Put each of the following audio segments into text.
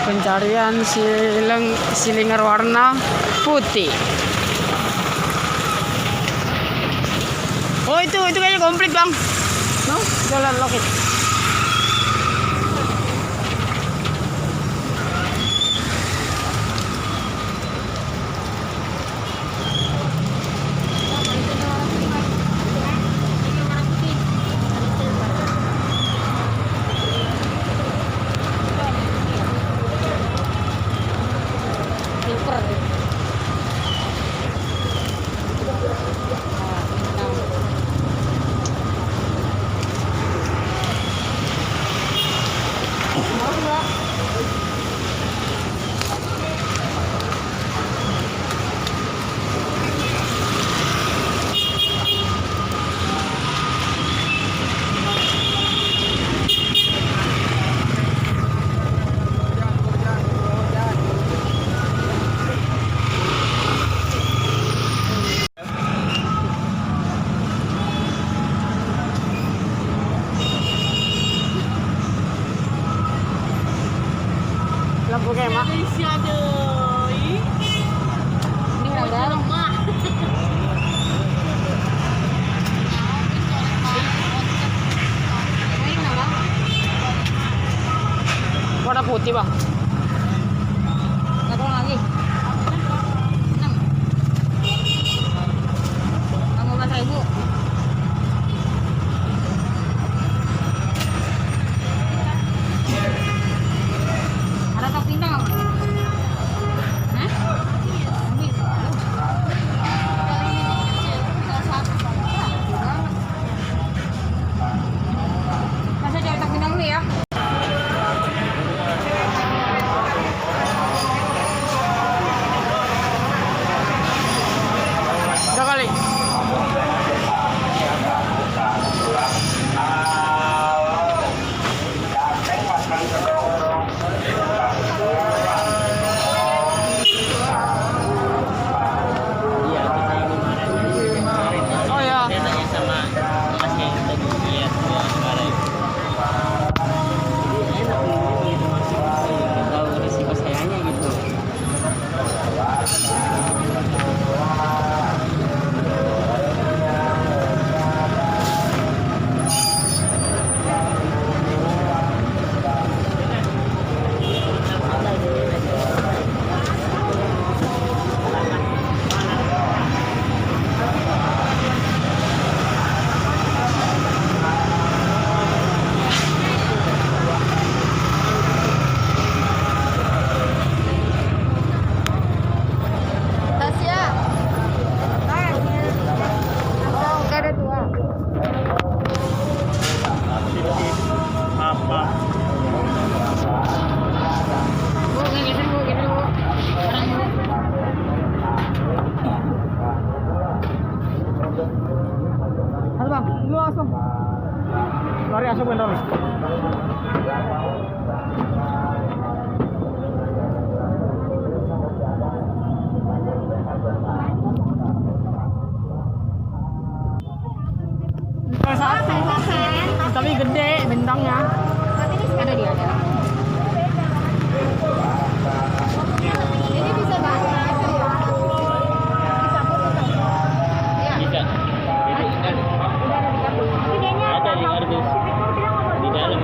Pencarian silinger warna putih. Oh itu kayaknya komplit bang. No, jalan lokit. Lampu kema. Ini berapa? Warna putih bang. Nggak lagi. 15.000. Ada tok pindang apa? Hah? Masa cari tok pindang dulu ya? Udah kali. Lari asap bener. Tapi gede bentangnya. Tapi ini ada dia ada. Ini bisa basah. Bisa. Ada di kardus. Di dalam.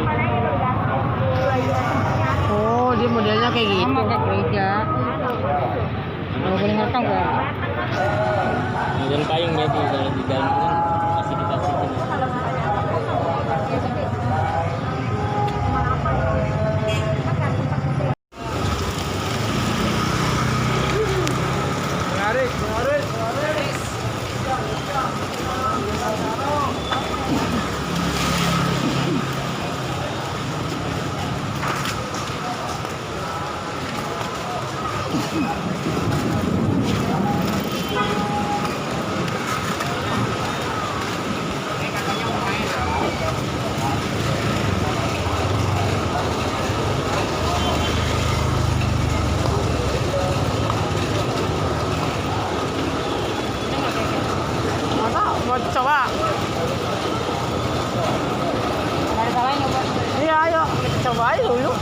Oh, dia modelnya kayak gitu. Sama kayak gereja. Kalau boleh ngerekam gak? Model payung jadi kalau di dalam kan masih dikasih ini. Mau coba? Ada salahnya buat. Iya, ayo kita coba aja dulu.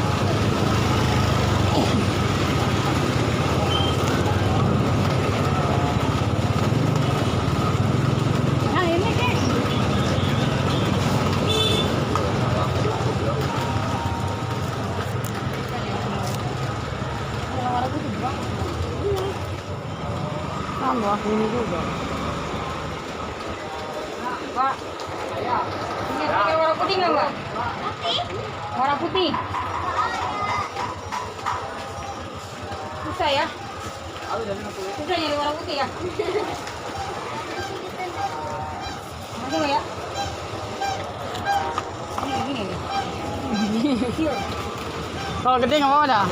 wah ini juga. Pak. Ini pakai warna putih nggak, Mbak? Warna putih. Susah ya? Susah nyari warna putih ya? Masih nggak ya? Ini gini nih. Kecil. Kalau gede nggak apa-apa dah.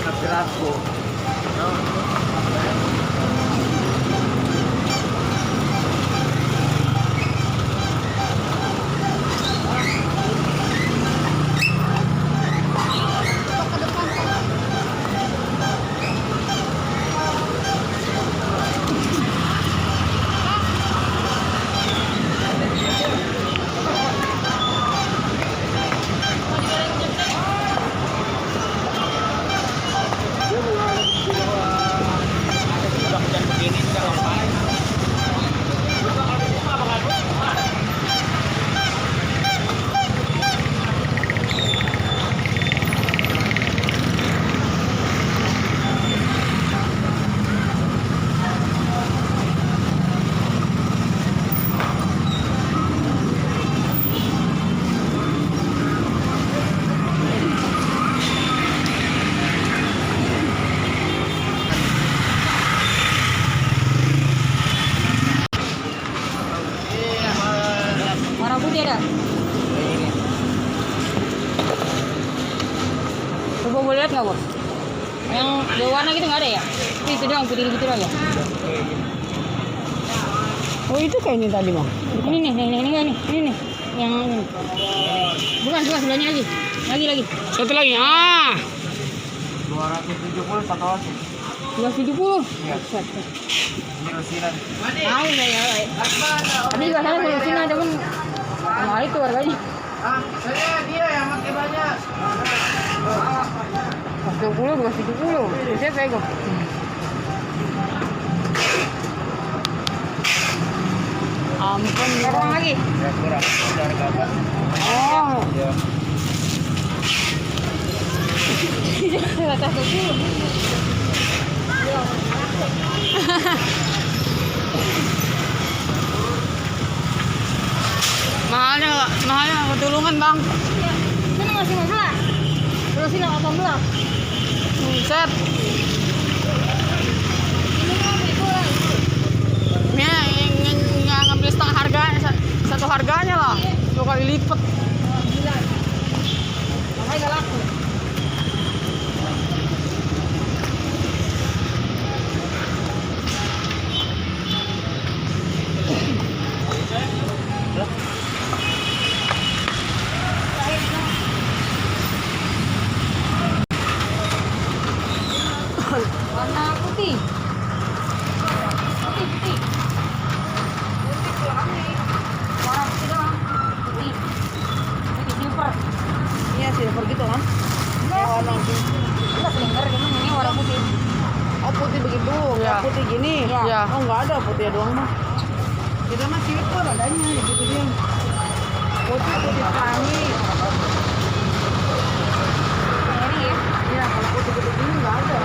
Warna putih ada? Coba boleh lihat nggak, Bos? Yang berwarna gitu nggak ada ya? Itu doang, putih gitu doang ya? Oh itu kayak ini tadi bang. Ini nih, ini nih. Yang ini. Bukan, sebelahnya lagi. Lagi. Satu lagi. Ah. 270 satu os. 270. Iya. Ini Rosinan. Tahu saya. Tadi juga sana kalau sini ada pun mahal itu harganya. Saya dia yang makin banyak. 270. Saya pegang. Ampun. Kurang lagi. Ya kurang. Harga apa? Oh. Ya. Rata 170. Mahalnya ketulungan bang. Ini masih 15. Terus ini 18. Set. Ini yang ngambil setengah harganya, satu harganya lah, 2 kali lipat. Makanya gak laku. Warna putih. Putih. Warna putih doang. Putih silver. Iya silver gitu kan? Warna putih. Enggak silver, cuman ini warna putih. Oh putih begitu, Iya. putih gini. Iya. Oh nggak ada putih doang mah. Kita mah silver adanya gitu dia. Putih pelangi. Ini ya. Iya kalau putih gini nggak ada.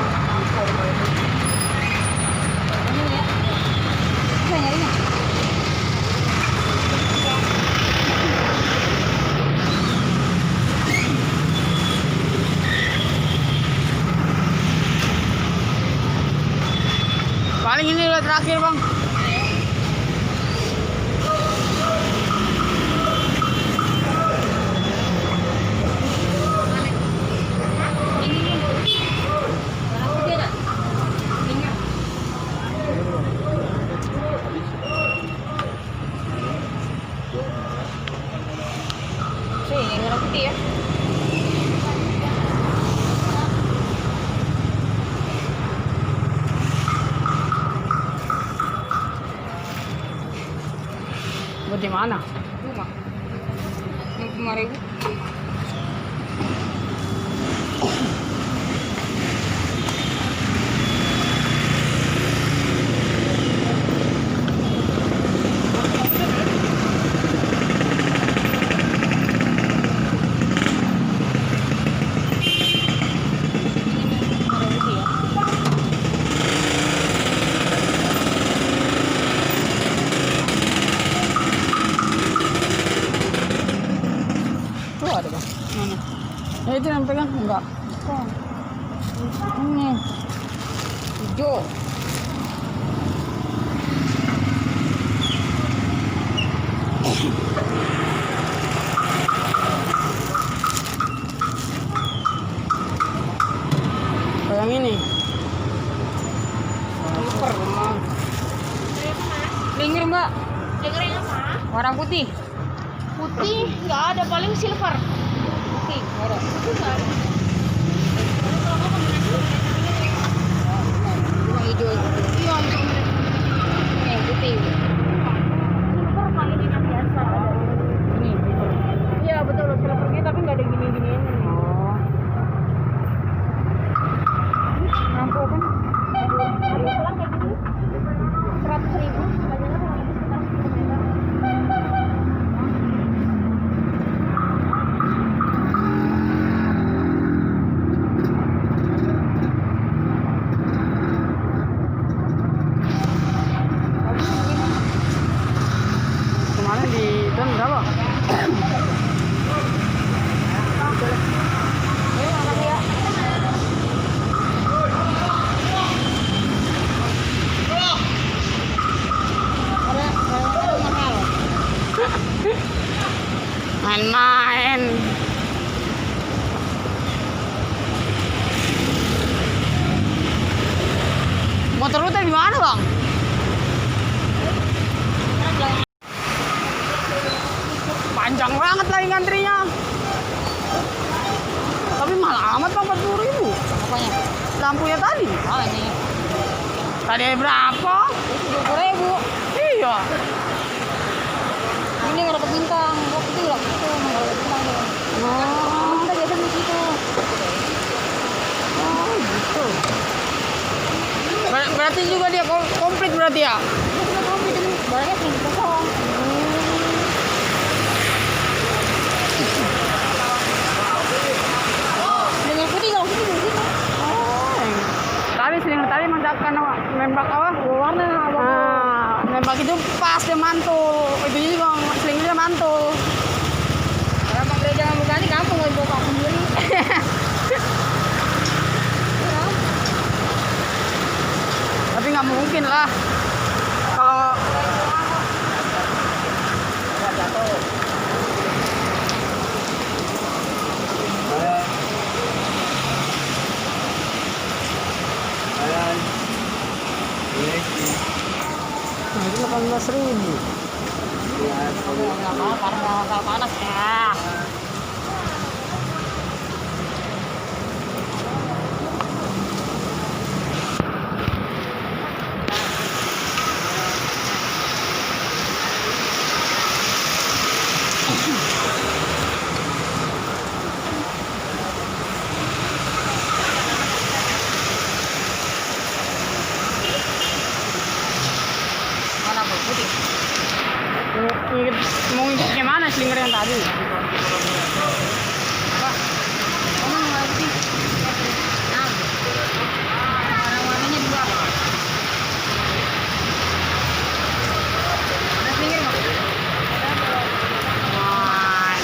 Ini ya. Bisa nyarinya. Paling ini udah terakhir bang. Ya. Buat di mana? Rumah. Yang 5.000. yang pegang enggak? Bukan. Ini. Hijau. Yang ini. Super, Bang. Linger, Mbak. Dengar yang apa? Warna putih. Putih nggak ada, paling silver. Putih, nggak ada. Putih nggak ada. Cuma hijau. Iya, itu Ini yang putih. silver paling yang biasa ada. Ini silver. Iya betul, silvernya tapi nggak ada gini-ginian. Oh. Lampu kan? Harga pulang kayak gini 100.000. Harganya kurang lebih sekitar 10 meter. Kemarin di Don berapa? Ayo, angkat ya. Ada mahal. Main-main. Motor lu tadi di mana, Bang? Panjang banget lagi ngantrinya. Tapi mahal amat, Bang, 40.000. Apanya? Lampunya tadi. Oh, ini. Tadi berapa? 20.000. Iya. Ini nggak dapat bintang. Oh, itu lah. Itu nggak dapat bintang deh. Oh, Kita biasa di situ. gitu. Berarti juga dia komplit berarti ya? Ini sudah komplit ini. Barangnya sering kosong. Dengan putih kalau putih dari sini. Tadi nembak apa? Warna apa? Nembak itu pas dia mantul. Itu juga selingnya mantul. Kalau emang gereja nggak buka ini kampung nggak dibawa kampung sendiri. Tapi nggak mungkin lah. Kalau nah, itu 18.000. Nggak panas ya. Mana bu? Putih. Mau ngikut gimana slinger yang tadi? Pak, kamu mau putih? Nah, warna-warnanya dua. Ada slinger nggak? Wah.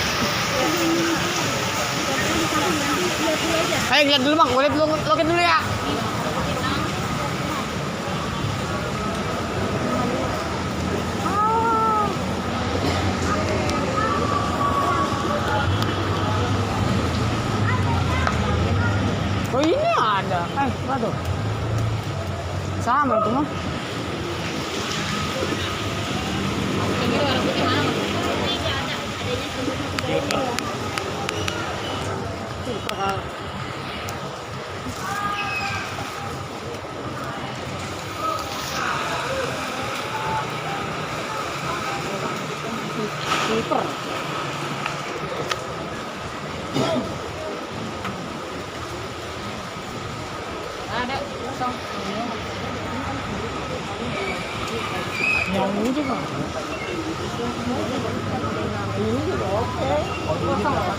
Ayo lihat dulu, Bang. Boleh loket dulu ya. Oh, ini ada. Waduh. Sama itu mah. Slinger warna putih mana? Slipper. Ada kosong. Yang ini juga. Ini juga oke. Kosong apa?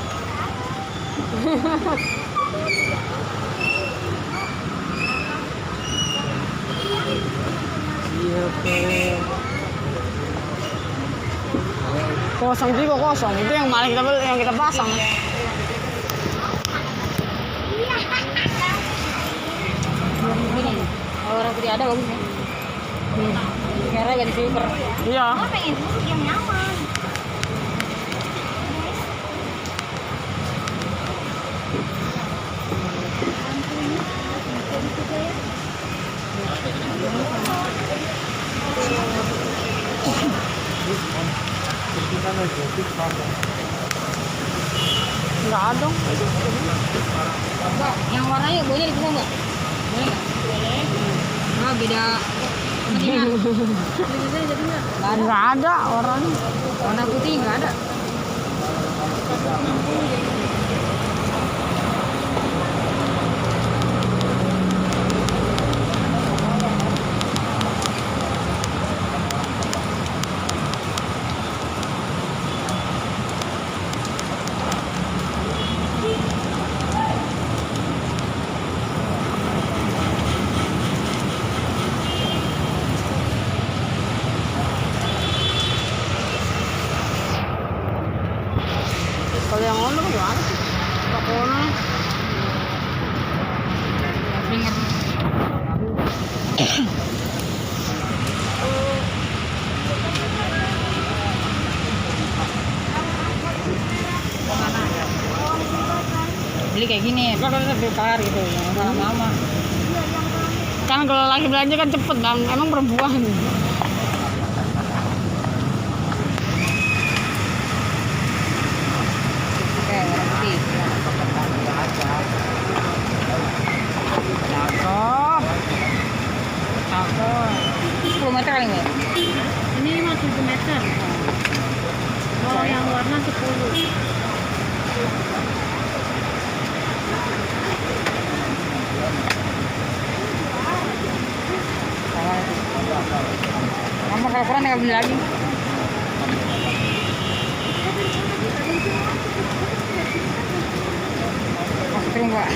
Iya, oke. Kosong juga kosong. Itu yang malah yang kita pasang. bagus nih. Merah ganti silver. Iya. Oh, pengen duduk yang nyaman. Enggak ada. Mbak, yang warnanya boleh dipegang nggak? Boleh nggak? Boleh. Nah, beda kepentingan. Enggak ada orang. Warna putih nggak ada. Kalau yang ono gimana sih? Pak Kono. Ingat. Beli kayak gini, kan besar gitu, yang lama-lama. Kan kalau lagi belanja kan cepet bang. Emang perempuan. Oke, warna putih. Cakep. Cakep. 10 meter kali nggak? Ini 7 meter. Kalau yang warna 10. Mama kalau kurang tinggal beli lagi. Masuk terus Pak.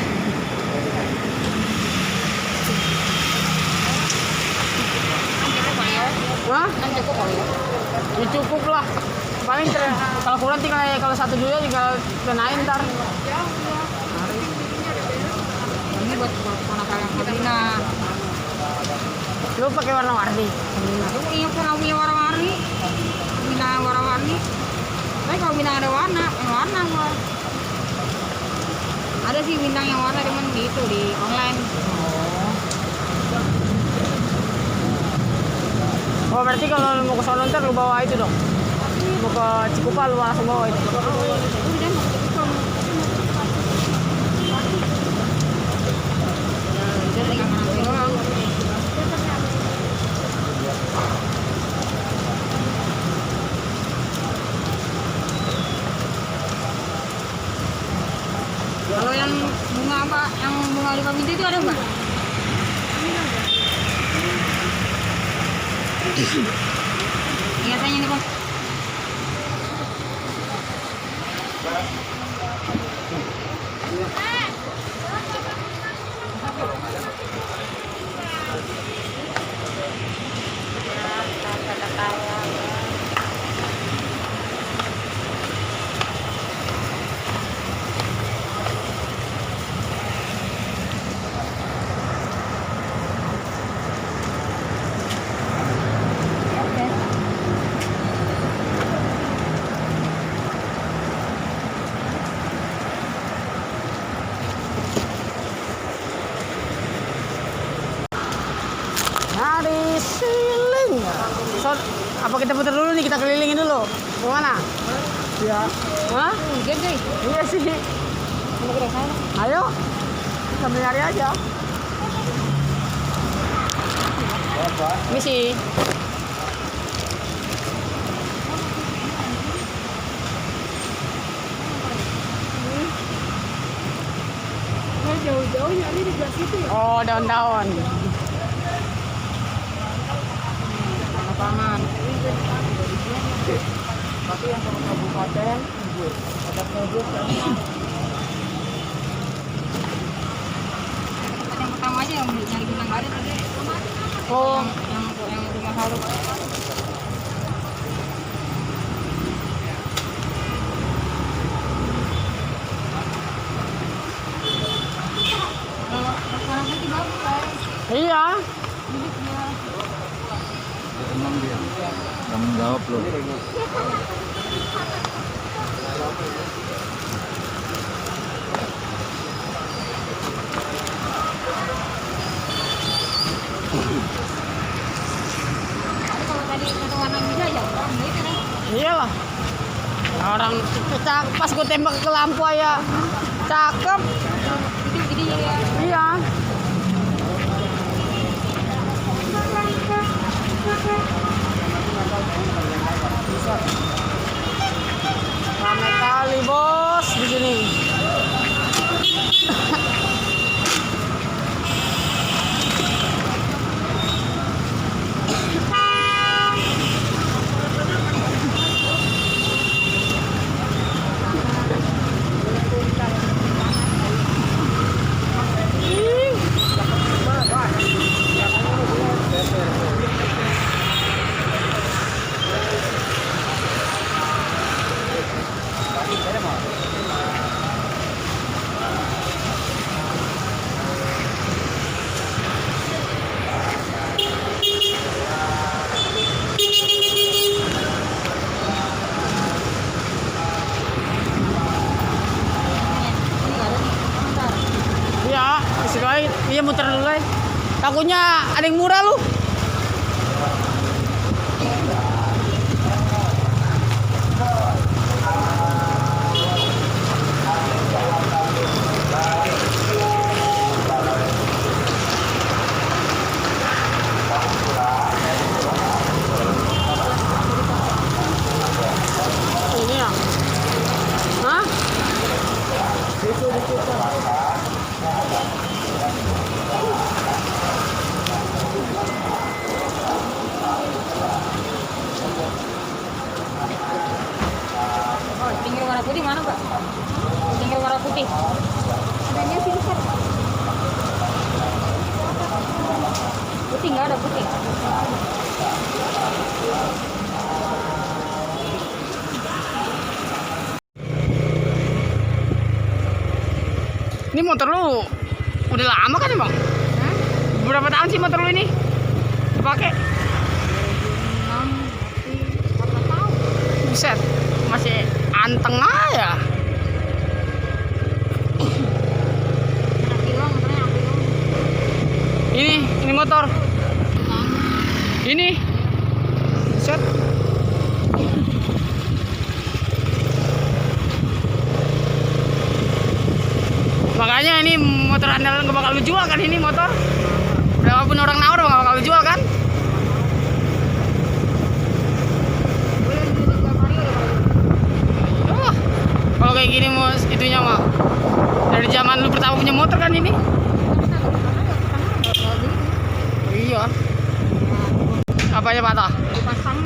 Hah? Kan cukup kali ya. Ya cukup lah. Paling kalau kurang tinggal kalau 1 juta tinggal kenain ntar. Ini buat ponakan yang Sabrina. Lu pakai warna-warni. Aku punya warna-warni. Sabrina warna-warni. Tapi kalau bintang ada warna, yang warna gua. Ada sih bintang yang warna cuman gitu di online. Oh berarti kalau lu mau ke sono ntar lu bawa itu dong. Mau ke Cikupa lu langsung bawa itu. Dia tinggal menanti doang. Kalau yang bunga apa? Yang bunga 5 binti itu ada nggak? Iya tanya nih Bos. Hari siling. So, apa kita putar dulu nih, kita kelilingin dulu. Kemana? Ya. Hah? Gede. Iya sih. Mau ke sana? Ayo. Sambil nyari aja. Misi. Nah, jauh-jauh nyari di belah situ ya. Oh, daun-daun. Lapangan. Tapi yang ke kabupaten, ada produk Yang pertama aja yang nyari bintang nggak ada tadi. Oh, Yang rumah halu. Kalau warna putih bagus, guys. iya. Ini Tanggung jawab lo. Tapi kalau tadi kata warna bisa ya, orang gitu kan. Iyalah. Orang pas gue tembak ke lampu ya cakep. Gede-gede ya. Iya. Rame kali bos di sini. Iya muter dulu ya. Takutnya ada yang murah lu. Ini ya. Hah? Pinggir warna putih mana, Pak? Pinggir warna putih. Adanya silver. Putih nggak ada putih. Ini motor lu udah lama kan ya bang? Hah? Berapa tahun sih motor lu ini dipakai? 4 tahun. Buset, masih anteng aja. Ini motor. Ini. Buset. Makanya ini motor andalan gak bakal lu jual kan ini motor. Berapapun orang nawar gak bakal lu jual kan. Kalau kayak gini mas itunya mah dari zaman lu pertama punya motor kan ini. Iya. Apanya patah? Dipasang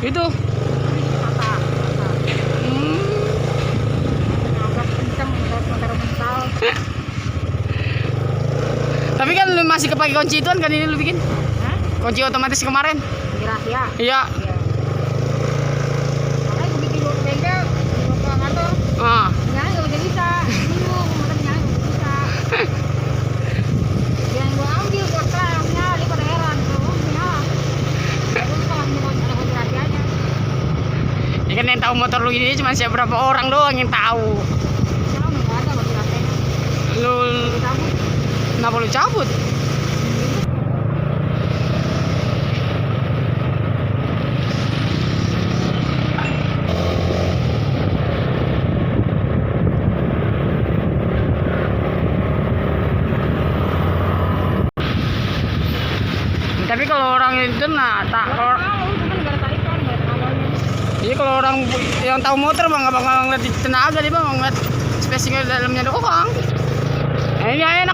Itu. patah. Agak kenceng mental. Tapi kan lu masih kepake kunci itu kan ini lu bikin? Hah? Kunci otomatis kemarin. Di rahasia. Iya. Makanya gue bikin bengkel, gue ke kantor. Ah. Nyala nggak bisa. Minggu motor nyala nggak bisa. Yang gue ambil kontra yang nyala dia pada heran. Terus nyala. Terus kalau mau ada kunci rahasianya. Ya kan yang tahu motor lu ini cuma siapa berapa orang doang yang tahu. Nyala nggak ada kunci rahasianya. Lu Dicabut. kenapa lu cabut? Tapi kalau orang itu nah tak kalau Tahu itu kan nggak ada tarikan, nggak ada awalnya. iya kalau orang yang tahu motor bang nggak bakal ngeliat tenaga dia bang ngeliat spesifikasi dalamnya doang. Nah, ini aja